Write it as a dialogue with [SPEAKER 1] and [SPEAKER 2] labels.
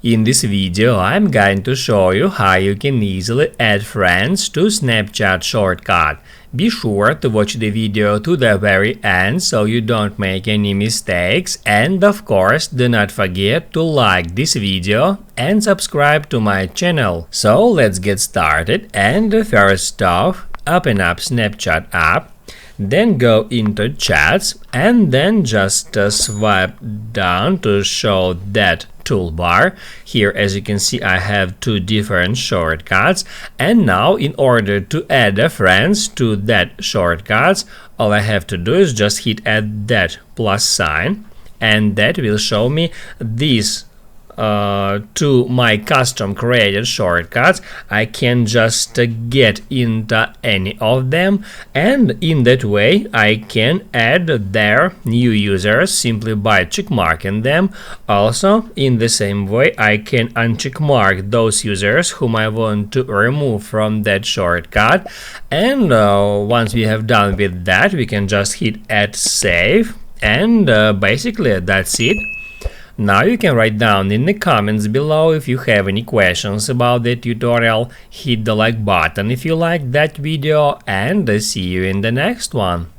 [SPEAKER 1] In this video, I'm going to show you how you can easily add friends to Snapchat shortcut. Be sure to watch the video to the very end so you don't make any mistakes, and of course do not forget to like this video and subscribe to my channel. So let's get started, and first off, open up Snapchat app. Then go into chats and then just swipe down to show that toolbar. Here, as you can see, I have two different shortcuts, and now in order to add a friends to that shortcuts, all I have to do is just hit add that plus sign, and that will show me these to my custom created shortcuts. I can just get into any of them, and in that way I can add their new users simply by checkmarking them. Also, in the same way, I can uncheckmark those users whom I want to remove from that shortcut, and once we have done with that, we can just hit add save, and basically that's it. Now you can write down in the comments below if you have any questions about the tutorial, hit the like button if you liked that video, and see you in the next one.